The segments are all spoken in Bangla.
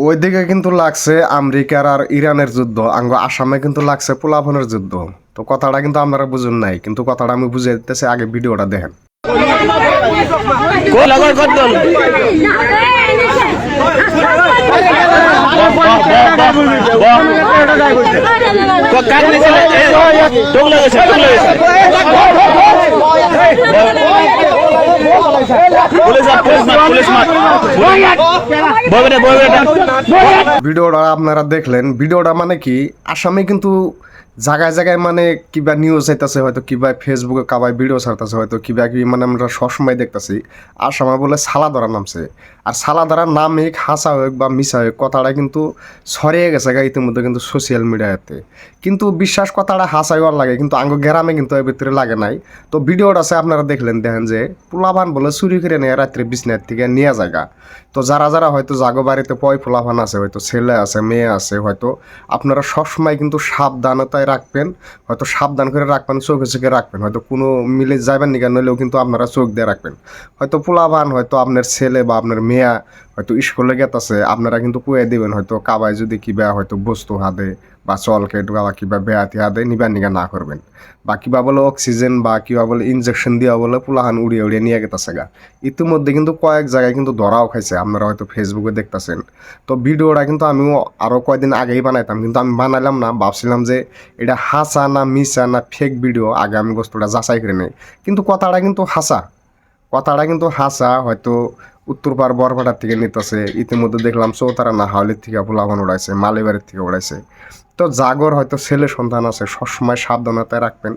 ওইদিকে কিন্তু লাগছে আমেরিকার আর ইরানের যুদ্ধ, আঙ্গ আসামে কিন্তু লাগছে পোলাপনের যুদ্ধ। তো কথাটা কিন্তু আপনারা বুঝুন নাই, কিন্তু কথাটা আমি বুঝে দিতেছি, আগে ভিডিওটা দেখেন। ভিডিওটা আপনারা দেখলেন, ভিডিওটা মানে কি, আসামে কিন্তু জায়গায় জায়গায় মানে কিবা নিউজ আইতাছে, হয়তো কিবা ফেসবুকে কাবাই ভিডিও ছাড়তেছে, হয়তো কিবা কি মানে আমরা সবসময় দেখতেছি আসামে বলে সালা ধরা নামছে। আর সালা ধরা নাম হোক, হাসা হোক বা মিশা হোক, কথাটা কিন্তু ছড়িয়ে গেছে গা ইতিমধ্যে কিন্তু সোশ্যাল মিডিয়াতে। কিন্তু বিশ্বাস কথাটা হাসাই আর লাগে, কিন্তু আঙ্গ গ্রামে কিন্তু এর ভিতরে লাগে নাই। তো ভিডিওটা আছে আপনারা দেখলেন, দেখেন যে পোলাভান বলে চুরি করে নিয়ে রাত্রে বিছনার থেকে নিয়ে জায়গা। তো যারা যারা হয়তো জাগো বাড়িতে পোলাভান আছে, হয়তো ছেলে আছে মেয়ে আছে, হয়তো আপনারা সবসময় কিন্তু সাবধানতায় রাখবেন, হয়তো সাবধান করে রাখবেন, চোখে চোখে রাখবেন, হয়তো কোনো মিলে যাবেন নিকেন নইলেও কিন্তু আপনারা চোখ দিয়ে রাখবেন। হয়তো পোলাভান, হয়তো আপনার ছেলে বা আপনার মেয়া হয়তো স্কুলে গেতেছে, আপনারা কিন্তু কুয়ে দিবেন, হয়তো কাবায় যদি কিবা হয়তো বস্তু হাদে বা চলকে বা কিবা বেয়াতি হাদে নিবার নিগা না করবেন, বা কিবা বলে অক্সিজেন বা কিবা বলে ইনজেকশন দিয়া বলে পোলাহান উড়িয়ে উড়িয়ে নিয়ে গেতেছে গা। ইতিমধ্যে কিন্তু কয়েক জায়গায় কিন্তু ধরাও খাইছে, আপনারা হয়তো ফেসবুকে দেখতেছেন। তো ভিডিওটা কিন্তু আমিও আরও কয়েকদিন আগেই বানাইতাম, কিন্তু আমি বানাইলাম না, ভাবছিলাম যে এটা হাসা না মিসা না ফেক ভিডিও, আগে আমি বস্তুটা যাচাই করে নেই। কিন্তু কথাটা কিন্তু হাসা, কথাটা কিন্তু হাসা। হয়তো উত্তরপাড় বরপাড়ার থেকে নিতেছে, ইতিমধ্যে দেখলাম চৌতারা না হাওলির থেকে পোলাভান উড়াইছে, মালিবাড়ির থেকে উড়াইছে। তো জাগর হয়তো ছেলে সন্তান আছে, সবসময় সাবধানতায় রাখবেন,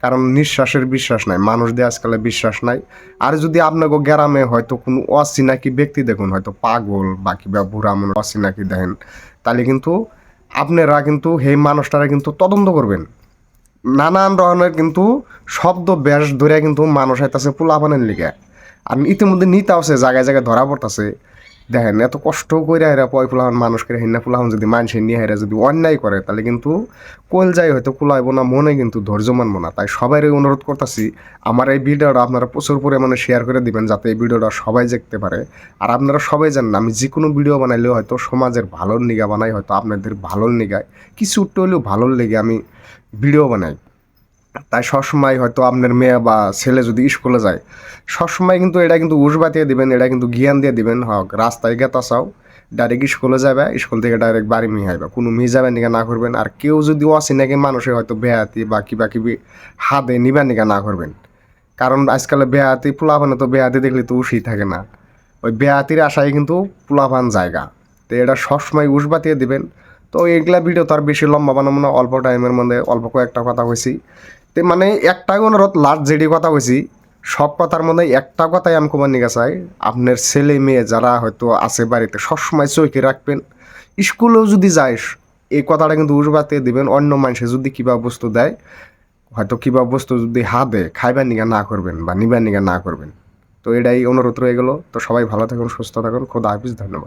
কারণ নিঃশ্বাসের বিশ্বাস নাই, মানুষ দিয়ে আজকালে বিশ্বাস নাই। আর যদি আপনাকে গ্রামে হয়তো কোনো অচিনাকি ব্যক্তি দেখুন, হয়তো পাগল বা কিবা বুড়া মনে অচিনাকি দেখেন, তাহলে কিন্তু আপনারা কিন্তু সেই মানুষটারা কিন্তু তদন্ত করবেন। নানান ধরনের কিন্তু শব্দ ব্যাস ধরে কিন্তু মানুষ আইতাছে পোলাপানের লিগে। আমি ইতিমধ্যে নিতে আছে, জায়গায় জায়গায় ধরা পড়তেছে। দেখেন এত কষ্ট করে হেরা পয় পোলাহন মানুষকে হিন্না পোলাহন যদি মানুষের নিয়ে হেরা যদি অন্যায় করে, তাহলে কিন্তু কোল যাই হয়তো কুলাইব না, মনে কিন্তু ধৈর্য মানবো না। তাই সবাই অনুরোধ করতেছি, আমার এই ভিডিওটা আপনারা প্রচুর পরিমাণে শেয়ার করে দিবেন, যাতে এই ভিডিওটা সবাই দেখতে পারে। আর আপনারা সবাই জানেন, আমি যে কোনো ভিডিও বানাইলেও হয়তো সমাজের ভালোর নিগা বানাই, হয়তো আপনাদের ভালোর নিগায় কিছু উঠতে হলেও ভালোর লেগে আমি ভিডিও বানাই। তাই সবসময় হয়তো আপনার মেয়ে বা ছেলে যদি স্কুলে যায়, সবসময় কিন্তু এটা কিন্তু উস বাতিয়ে দিবেন, এটা কিন্তু জ্ঞান দিয়ে দিবেন। হক রাস্তায় গেতা চাও, ডাইরেক্ট স্কুলে যাবে, স্কুল থেকে ডাইরেক্ট বাড়ি মিহাইবা, কোনো যাবেন নিকা না করবেন। আর কেউ যদি অচিনাকি মানুষে হয়তো বেহাতি বা কিবা কিবি হাতে নিবার নিকা না করবেন, কারণ আজকালে বেহাতি পোলাপানে তো বেহাতি দেখলে তো উসই থাকে না, ওই বেহাতির আশায় কিন্তু পোলাপান জায়গা। তো এটা সবসময় উস বাতিয়ে দিবেন। তো এইগুলা ভিডিও তো আর বেশি লম্বা বানাবো না, অল্প টাইমের মধ্যে অল্প কয়েকটা কথা কইছি। তো মানে একটাই অনুরোধ, লাস্ট যেটি কথা কইছি সব কথার মধ্যে একটা কথাই আমি কমার নিকা চাই, আপনার ছেলে মেয়ে যারা হয়তো আছে বাড়িতে সবসময় চোখে রাখবেন। স্কুলেও যদি যাইস, এই কথাটা কিন্তু উসবাতে দিবেন। অন্য মানুষে যদি কিবা বস্তু দেয়, হয়তো কিবা বস্তু যদি হাতে খাইবার নিগা না করবেন বা নিবার নিগা না করবেন। তো এটাই অনুরোধ রয়ে গেল। তো সবাই ভালো থাকুন, সুস্থ থাকুন, খোদা হাফিজ, ধন্যবাদ।